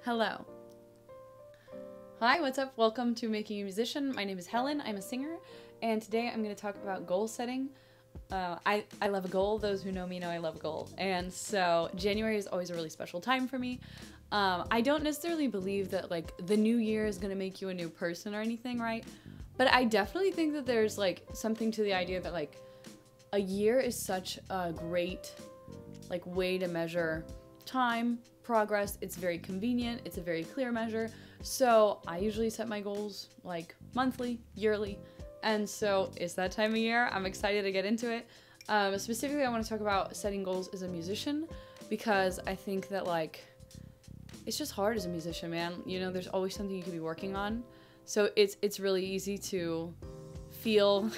Hello. Hi, what's up? Welcome to Making a Musician. My name is Helen. I'm a singer, and today I'm going to talk about goal setting. I love a goal. Those who know me know I love a goal. And so January is always a really special time for me. I don't necessarily believe that like the new year is going to make you a new person or anything, right? But I definitely think that there's like something to the idea that like a year is such a great like way to measure time, progress. It's very convenient. It's a very clear measure. So I usually set my goals like monthly, yearly. And so it's that time of year. I'm excited to get into it. Specifically, I want to talk about setting goals as a musician because I think that like it's just hard as a musician, man. You know, there's always something you could be working on. So it's really easy to feel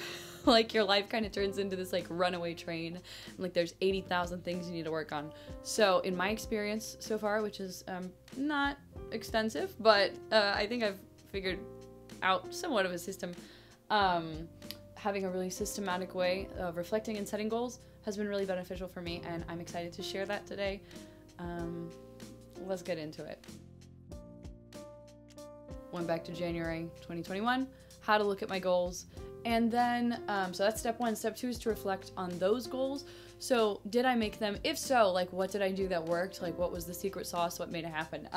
like your life kind of turns into this like runaway train and like there's 80,000 things you need to work on. So in my experience so far, which is not extensive, but I think I've figured out somewhat of a system, having a really systematic way of reflecting and setting goals has been really beneficial for me, and I'm excited to share that today. Let's get into it. Went back to January 2021, how to look at my goals. And then, so that's step one. Step two is to reflect on those goals. So did I make them? If so, like what did I do that worked? Like what was the secret sauce? What made it happen?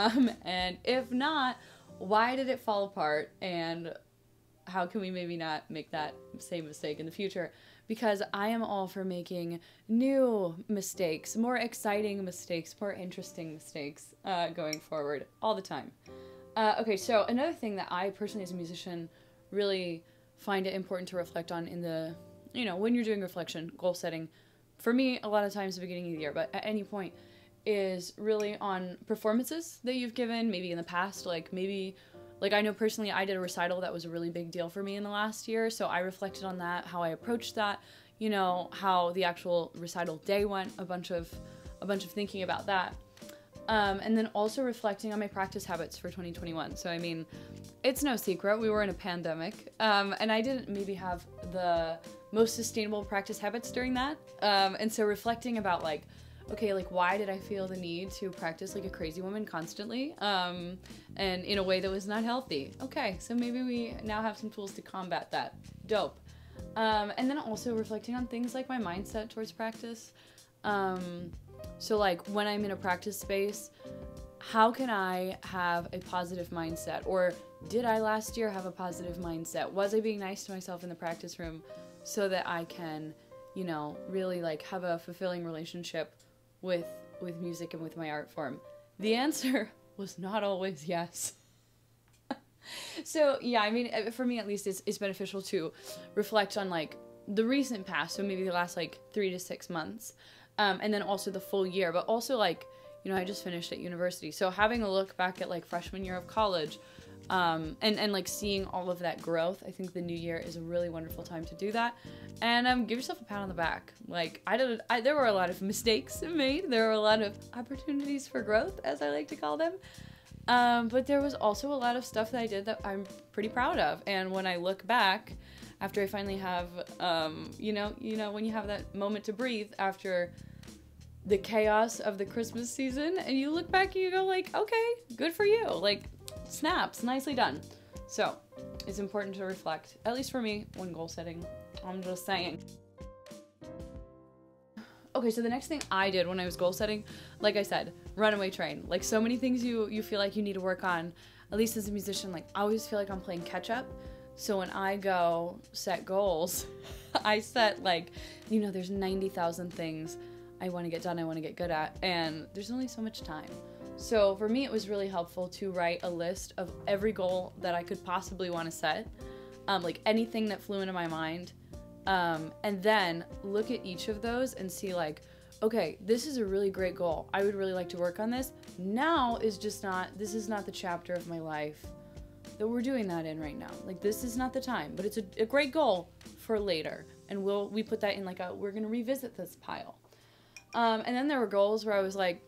And if not, why did it fall apart? And how can we maybe not make that same mistake in the future? Because I am all for making new mistakes, more exciting mistakes, more interesting mistakes going forward all the time. Okay, so another thing that I personally as a musician really find it important to reflect on in the, you know, when you're doing reflection, goal setting, for me, a lot of times at the beginning of the year, but at any point, is really on performances that you've given, maybe in the past, like maybe, like I know personally I did a recital that was a really big deal for me in the last year, so I reflected on that, how I approached that, you know, how the actual recital day went, a bunch of thinking about that. And then also reflecting on my practice habits for 2021. So, I mean, it's no secret, we were in a pandemic, and I didn't maybe have the most sustainable practice habits during that. And so reflecting about like, okay, like why did I feel the need to practice like a crazy woman constantly, and in a way that was not healthy? Okay, so maybe we now have some tools to combat that. Dope. And then also reflecting on things like my mindset towards practice. So like when I'm in a practice space, how can I have a positive mindset? Or did I last year have a positive mindset? Was I being nice to myself in the practice room so that I can, you know, really like have a fulfilling relationship with music and with my art form? The answer was not always yes. So yeah, I mean, for me at least, it's beneficial to reflect on like the recent past, so maybe the last like 3 to 6 months. And then also the full year, but also like, you know, I just finished at university. So having a look back at like freshman year of college, and like seeing all of that growth, I think the new year is a really wonderful time to do that. And give yourself a pat on the back. Like there were a lot of mistakes made. There were a lot of opportunities for growth, as I like to call them. But there was also a lot of stuff that I did that I'm pretty proud of. And when I look back, after I finally have, you know, when you have that moment to breathe after the chaos of the Christmas season, and you look back and you go like, okay, good for you. Like, snaps, nicely done. So, it's important to reflect, at least for me, when goal setting. I'm just saying. Okay, so the next thing I did when I was goal setting, like I said, runaway train. Like so many things you feel like you need to work on, at least as a musician, like I always feel like I'm playing catch up. So when I go set goals, I set like, you know, there's 90,000 things I want to get done, I want to get good at, and there's only so much time. So for me, it was really helpful to write a list of every goal that I could possibly want to set, like anything that flew into my mind, and then look at each of those and see like, okay, this is a really great goal. I would really like to work on this. Now is just not, this is not the chapter of my life that we're doing that in right now. Like this is not the time, but it's a great goal for later. And we put that in like we're gonna revisit this pile. And then there were goals where I was like,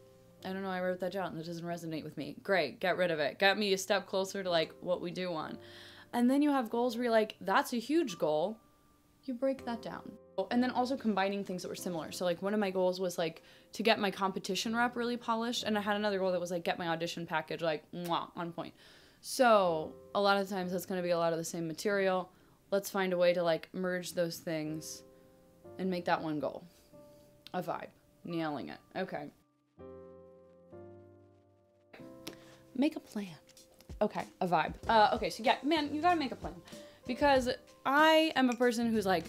I don't know, I wrote that down, that doesn't resonate with me. Great, get rid of it. Got me a step closer to like what we do want. And then you have goals where you're like, that's a huge goal. You break that down. And then also combining things that were similar. So like one of my goals was like to get my competition rep really polished, and I had another goal that was like get my audition package like mwah, on point. So a lot of times that's going to be a lot of the same material. Let's find a way to like merge those things and make that one goal. A vibe. Nailing it. Okay. Make a plan. Okay, a vibe. Okay, so yeah, man, you gotta make a plan. Because I am a person who's like,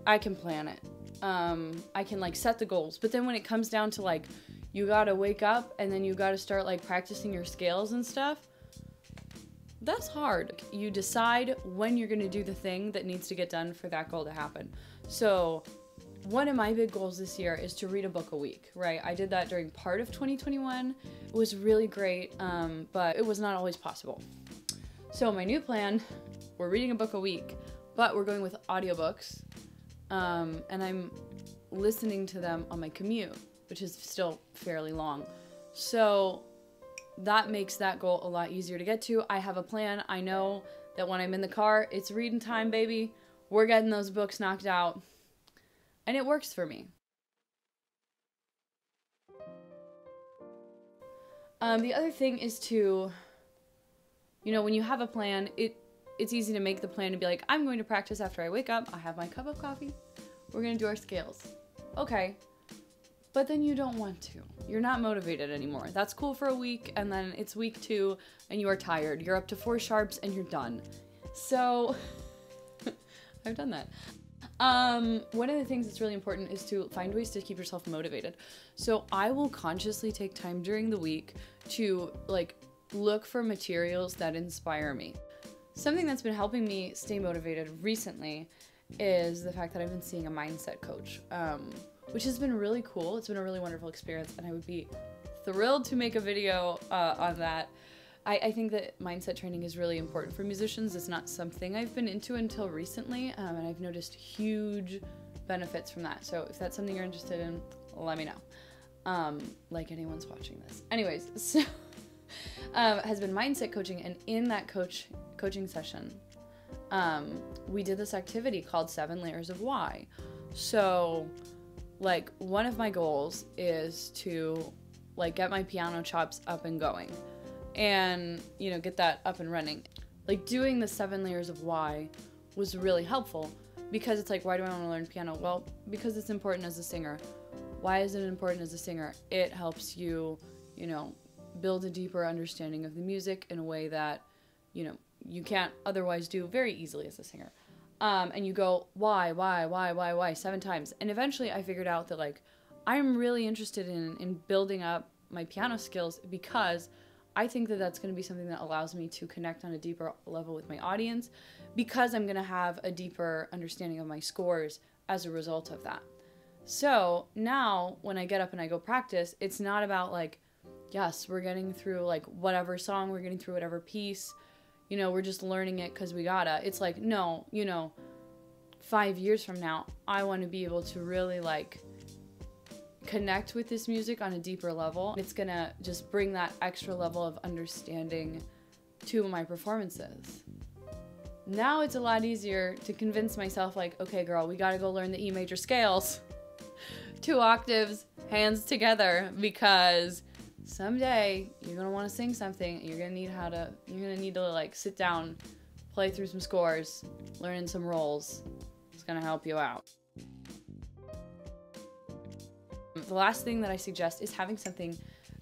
I can plan it. I can like set the goals. But then when it comes down to like, you gotta wake up and then you gotta start like practicing your scales and stuff, that's hard. You decide when you're gonna do the thing that needs to get done for that goal to happen. So one of my big goals this year is to read a book a week, right? I did that during part of 2021. It was really great, but it was not always possible. So my new plan, we're reading a book a week, but we're going with audiobooks, and I'm listening to them on my commute, which is still fairly long. So that makes that goal a lot easier to get to. I have a plan. I know that when I'm in the car, it's reading time, baby. We're getting those books knocked out. And it works for me. The other thing is to, you know, when you have a plan, it's easy to make the plan and be like, I'm going to practice after I wake up. I have my cup of coffee. We're going to do our scales. Okay. But then you don't want to. You're not motivated anymore. That's cool for a week, and then it's week 2, and you are tired. You're up to 4 sharps, and you're done. So, I've done that. One of the things that's really important is to find ways to keep yourself motivated. So I will consciously take time during the week to like look for materials that inspire me. Something that's been helping me stay motivated recently is the fact that I've been seeing a mindset coach, which has been really cool. It's been a really wonderful experience, and I would be thrilled to make a video on that. I think that mindset training is really important for musicians. It's not something I've been into until recently, and I've noticed huge benefits from that. So if that's something you're interested in, let me know. Like anyone's watching this. Anyways, so has been mindset coaching, and in that coaching session, we did this activity called 7 Layers of Why. So like one of my goals is to like get my piano chops up and going. And, you know, get that up and running. Like, doing the 7 layers of why was really helpful, because it's like, why do I want to learn piano? Well, because it's important as a singer. Why is it important as a singer? It helps you, you know, build a deeper understanding of the music in a way that, you know, you can't otherwise do very easily as a singer. And you go, why, 7 times. And eventually I figured out that, like, I'm really interested in building up my piano skills, because I think that that's going to be something that allows me to connect on a deeper level with my audience, because I'm going to have a deeper understanding of my scores as a result of that. So now when I get up and I go practice, it's not about like, yes, we're getting through like whatever song, we're getting through whatever piece, you know, we're just learning it because we gotta. It's like, no, you know, 5 years from now, I want to be able to really like connect with this music on a deeper level. It's gonna just bring that extra level of understanding to my performances. Now it's a lot easier to convince myself like, okay girl, we gotta go learn the E major scales. 2 octaves, hands together, because someday you're gonna want to sing something. You're gonna need to like sit down, play through some scores, learn some rolls. It's gonna help you out. The last thing that I suggest is having something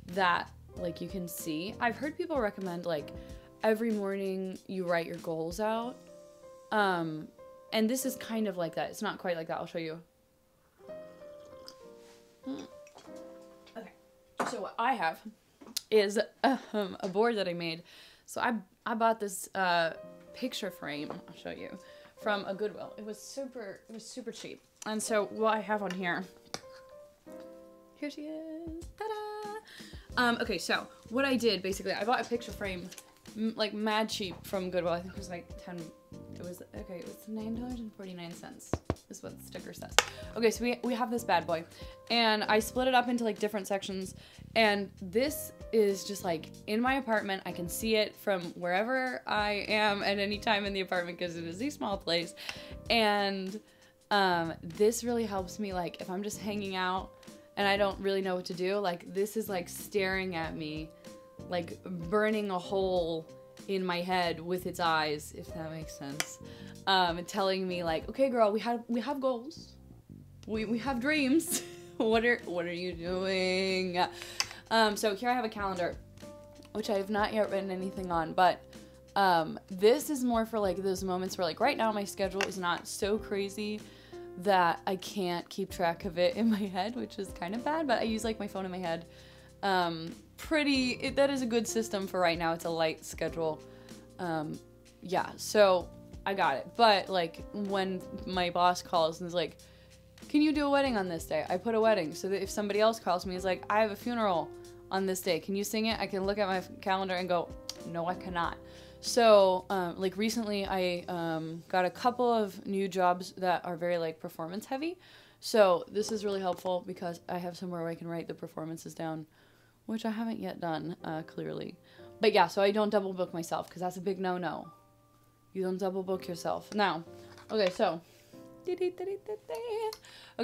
that like you can see. I've heard people recommend like every morning you write your goals out. And this is kind of like that. It's not quite like that. I'll show you. Okay. So what I have is a board that I made. So I bought this picture frame, I'll show you, from a Goodwill. It was super cheap. And so what I have on here, here she is, ta-da! Okay, so what I did, basically, I bought a picture frame, like mad cheap from Goodwill. I think it was like it was $9.49, is what the sticker says. Okay, so we have this bad boy, and I split it up into like different sections, and this is just like in my apartment. I can see it from wherever I am at any time in the apartment because it is a small place, and This really helps me, like, if I'm just hanging out and I don't really know what to do, like, this is like staring at me, like burning a hole in my head with its eyes, if that makes sense. Telling me like, okay girl, we have goals. We have dreams. What are you doing? So here I have a calendar, which I have not yet written anything on, but this is more for like those moments where like right now my schedule is not so crazy that I can't keep track of it in my head, which is kind of bad, but I use like my phone in my head. That is a good system for right now. It's a light schedule. Yeah, so I got it. But like when my boss calls and is like, can you do a wedding on this day? I put a wedding so that if somebody else calls me, is like, I have a funeral on this day. Can you sing it? I can look at my calendar and go, no, I cannot. So, like recently I got a couple of new jobs that are very like performance heavy. So this is really helpful because I have somewhere where I can write the performances down, which I haven't yet done, clearly. But yeah, so I don't double book myself because that's a big no-no. You don't double book yourself. Now, okay, so. Okay,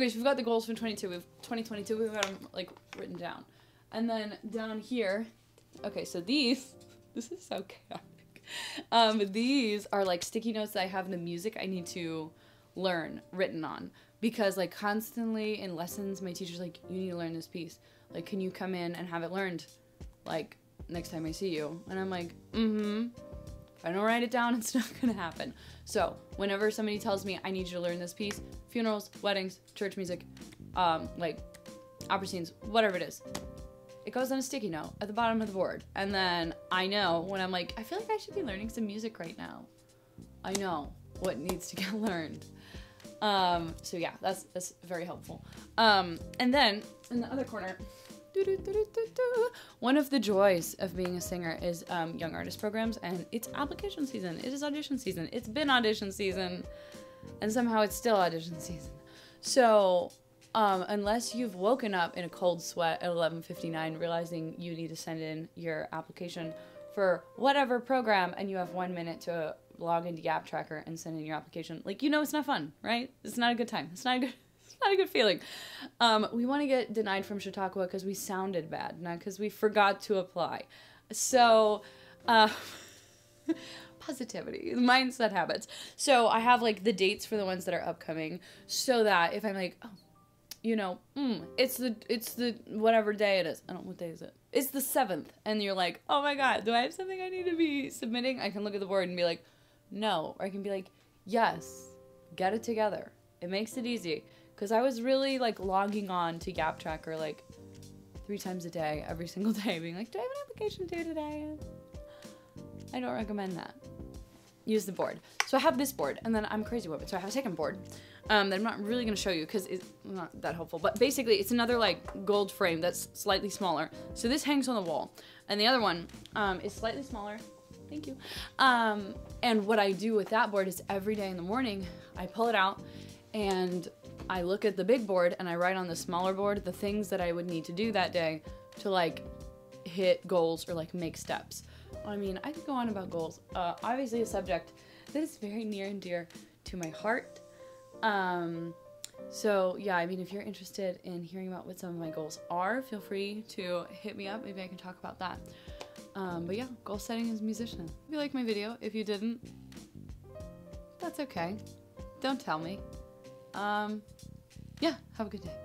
so we've got the goals for 2022, we've got them like written down. And then down here, okay, so this is so chaotic. These are like sticky notes that I have in the music I need to learn written on. Because like constantly in lessons, my teacher's like, you need to learn this piece. Like, can you come in and have it learned, like, next time I see you? And I'm like, If I don't write it down, it's not gonna happen. So, whenever somebody tells me, I need you to learn this piece, funerals, weddings, church music, like, opera scenes, whatever it is, it goes on a sticky note at the bottom of the board. And then I know when I'm like, I feel like I should be learning some music right now. I know what needs to get learned. So yeah, that's very helpful. And then in the other corner, one of the joys of being a singer is young artist programs, and it's application season. It is audition season. It's been audition season, and somehow it's still audition season. So unless you've woken up in a cold sweat at 11:59 realizing you need to send in your application for whatever program, and you have 1 minute to log into Gap Tracker and send in your application, like, you know, it's not fun, right? It's not a good time. It's not a good feeling. We want to get denied from Chautauqua because we sounded bad, not because we forgot to apply. So, positivity, mindset habits. So I have like the dates for the ones that are upcoming, so that if I'm like, oh, you know, it's the whatever day it is. I don't know, what day is it? It's the 7th, and you're like, oh my God, do I have something I need to be submitting? I can look at the board and be like, no, or I can be like, yes, get it together. It makes it easy. Because I was really, like, logging on to Gap Tracker, like, 3 times a day, every single day, being like, do I have an application due today? I don't recommend that. Use the board. So I have this board, and then I'm crazy with it. So I have a second board that I'm not really going to show you because it's not that helpful. But basically, it's another, like, gold frame that's slightly smaller. So this hangs on the wall. And the other one is slightly smaller. Thank you. And what I do with that board is every day in the morning, I pull it out, and I look at the big board and I write on the smaller board the things that I would need to do that day to like hit goals or like make steps. I mean, I could go on about goals. Obviously a subject that is very near and dear to my heart. So yeah, I mean, if you're interested in hearing about what some of my goals are, feel free to hit me up. Maybe I can talk about that. But yeah, goal setting as a musician. If you liked my video, if you didn't, that's okay. Don't tell me. Yeah, have a good day.